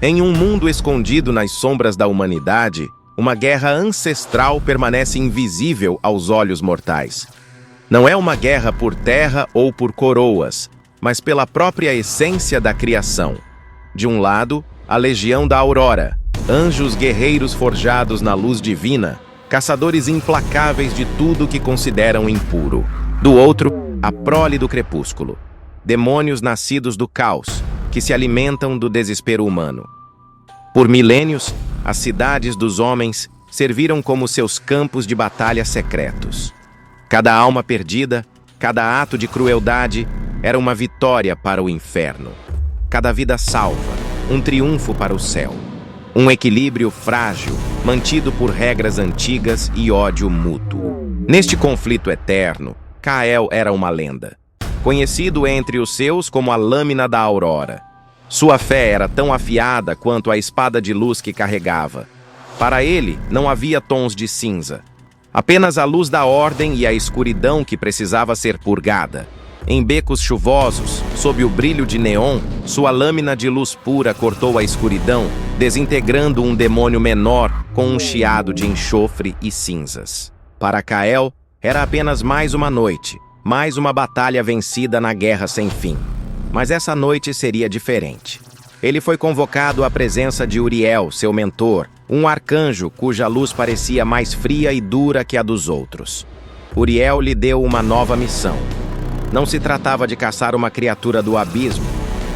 Em um mundo escondido nas sombras da humanidade, uma guerra ancestral permanece invisível aos olhos mortais. Não é uma guerra por terra ou por coroas, mas pela própria essência da criação. De um lado, a Legião da Aurora, anjos guerreiros forjados na luz divina, caçadores implacáveis de tudo que consideram impuro. Do outro, a prole do crepúsculo, demônios nascidos do caos, que se alimentam do desespero humano. Por milênios, as cidades dos homens serviram como seus campos de batalha secretos. Cada alma perdida, cada ato de crueldade era uma vitória para o inferno. Cada vida salva, um triunfo para o céu. Um equilíbrio frágil, mantido por regras antigas e ódio mútuo. Neste conflito eterno, Kael era uma lenda, conhecido entre os seus como a Lâmina da Aurora. Sua fé era tão afiada quanto a espada de luz que carregava. Para ele, não havia tons de cinza. Apenas a luz da ordem e a escuridão que precisava ser purgada. Em becos chuvosos, sob o brilho de neon, sua lâmina de luz pura cortou a escuridão, desintegrando um demônio menor com um chiado de enxofre e cinzas. Para Kael, era apenas mais uma noite, mais uma batalha vencida na guerra sem fim. Mas essa noite seria diferente. Ele foi convocado à presença de Uriel, seu mentor, um arcanjo cuja luz parecia mais fria e dura que a dos outros. Uriel lhe deu uma nova missão. Não se tratava de caçar uma criatura do abismo,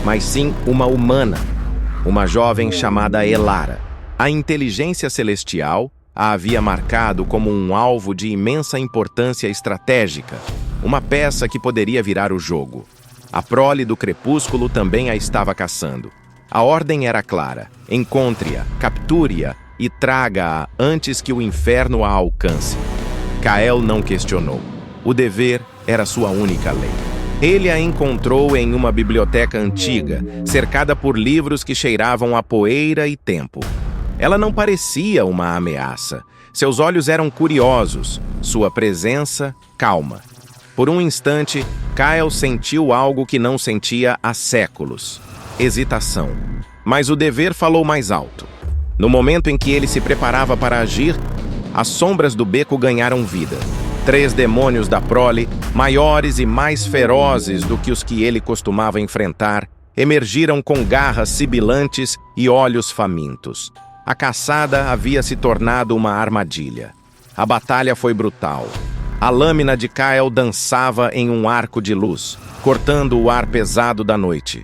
mas sim uma humana, uma jovem chamada Elara. A inteligência celestial a havia marcado como um alvo de imensa importância estratégica, uma peça que poderia virar o jogo. A prole do crepúsculo também a estava caçando. A ordem era clara: encontre-a, capture-a e traga-a antes que o inferno a alcance. Kael não questionou. O dever era sua única lei. Ele a encontrou em uma biblioteca antiga, cercada por livros que cheiravam a poeira e tempo. Ela não parecia uma ameaça. Seus olhos eram curiosos, sua presença calma. Por um instante, Kael sentiu algo que não sentia há séculos: hesitação. Mas o dever falou mais alto. No momento em que ele se preparava para agir, as sombras do beco ganharam vida. 3 demônios da prole, maiores e mais ferozes do que os que ele costumava enfrentar, emergiram com garras sibilantes e olhos famintos. A caçada havia se tornado uma armadilha. A batalha foi brutal. A lâmina de Kael dançava em um arco de luz, cortando o ar pesado da noite.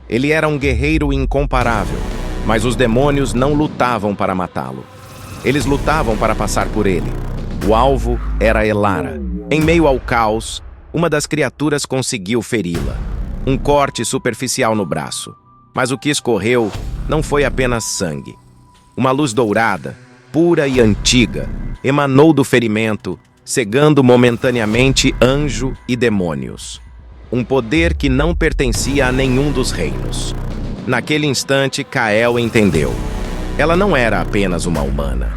Ele era um guerreiro incomparável, mas os demônios não lutavam para matá-lo. Eles lutavam para passar por ele. O alvo era Elara. Em meio ao caos, uma das criaturas conseguiu feri-la. Um corte superficial no braço. Mas o que escorreu não foi apenas sangue. Uma luz dourada, pura e antiga, emanou do ferimento, cegando momentaneamente anjo e demônios. Um poder que não pertencia a nenhum dos reinos. Naquele instante, Kael entendeu. Ela não era apenas uma humana.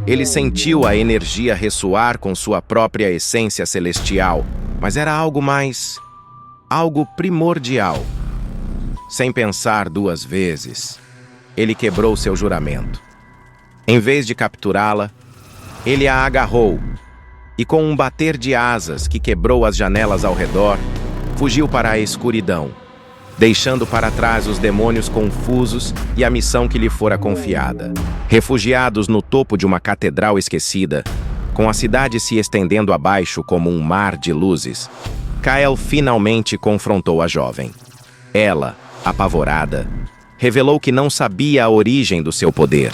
Ele sentiu a energia ressoar com sua própria essência celestial, mas era algo mais... algo primordial. Sem pensar 2 vezes, ele quebrou seu juramento. Em vez de capturá-la, ele a agarrou e, com um bater de asas que quebrou as janelas ao redor, fugiu para a escuridão, deixando para trás os demônios confusos e a missão que lhe fora confiada. Refugiados no topo de uma catedral esquecida, com a cidade se estendendo abaixo como um mar de luzes, Kael finalmente confrontou a jovem. Ela, apavorada, revelou que não sabia a origem do seu poder.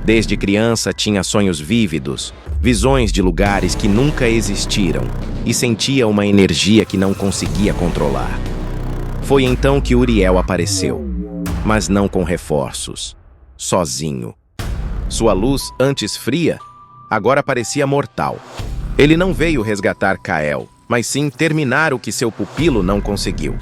Desde criança tinha sonhos vívidos, visões de lugares que nunca existiram, e sentia uma energia que não conseguia controlar. Foi então que Uriel apareceu, mas não com reforços, sozinho. Sua luz, antes fria, agora parecia mortal. Ele não veio resgatar Kael, mas sim terminar o que seu pupilo não conseguiu.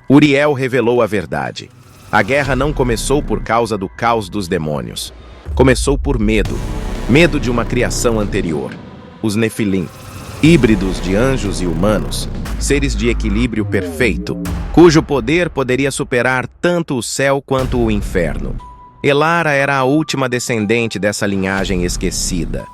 Uriel revelou a verdade. A guerra não começou por causa do caos dos demônios. Começou por medo. Medo de uma criação anterior. Os Nefilim, híbridos de anjos e humanos, seres de equilíbrio perfeito, cujo poder poderia superar tanto o céu quanto o inferno. Elara era a última descendente dessa linhagem esquecida.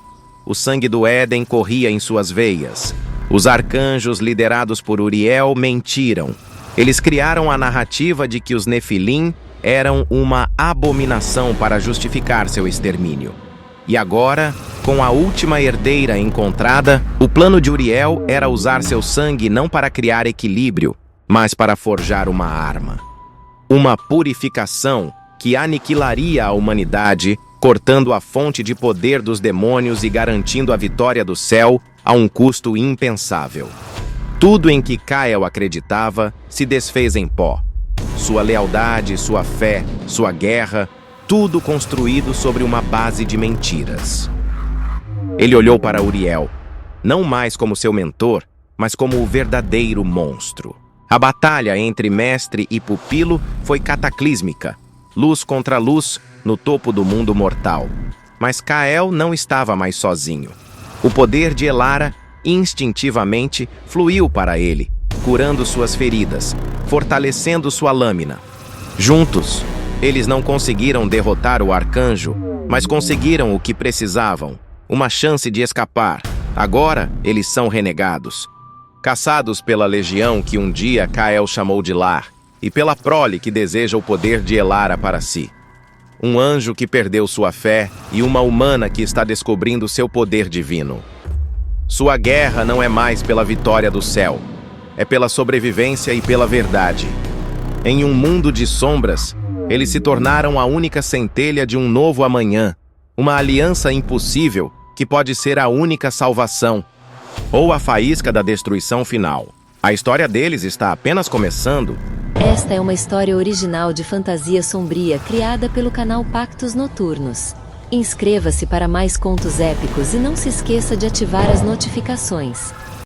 O sangue do Éden corria em suas veias. Os arcanjos liderados por Uriel mentiram. Eles criaram a narrativa de que os Nefilim eram uma abominação para justificar seu extermínio. E agora, com a última herdeira encontrada, o plano de Uriel era usar seu sangue não para criar equilíbrio, mas para forjar uma arma. Uma purificação que aniquilaria a humanidade, cortando a fonte de poder dos demônios e garantindo a vitória do céu a um custo impensável. Tudo em que Kael acreditava se desfez em pó. Sua lealdade, sua fé, sua guerra, tudo construído sobre uma base de mentiras. Ele olhou para Uriel, não mais como seu mentor, mas como o verdadeiro monstro. A batalha entre mestre e pupilo foi cataclísmica, luz contra luz no topo do mundo mortal. Mas Kael não estava mais sozinho. O poder de Elara instintivamente fluiu para ele, curando suas feridas, fortalecendo sua lâmina. Juntos, eles não conseguiram derrotar o arcanjo, mas conseguiram o que precisavam, uma chance de escapar. Agora, eles são renegados, caçados pela legião que um dia Kael chamou de lar, e pela prole que deseja o poder de Elara para si. Um anjo que perdeu sua fé e uma humana que está descobrindo seu poder divino. Sua guerra não é mais pela vitória do céu, é pela sobrevivência e pela verdade. Em um mundo de sombras, eles se tornaram a única centelha de um novo amanhã, uma aliança impossível que pode ser a única salvação, ou a faísca da destruição final. A história deles está apenas começando. Esta é uma história original de fantasia sombria criada pelo canal Pactos Noturnos. Inscreva-se para mais contos épicos e não se esqueça de ativar as notificações.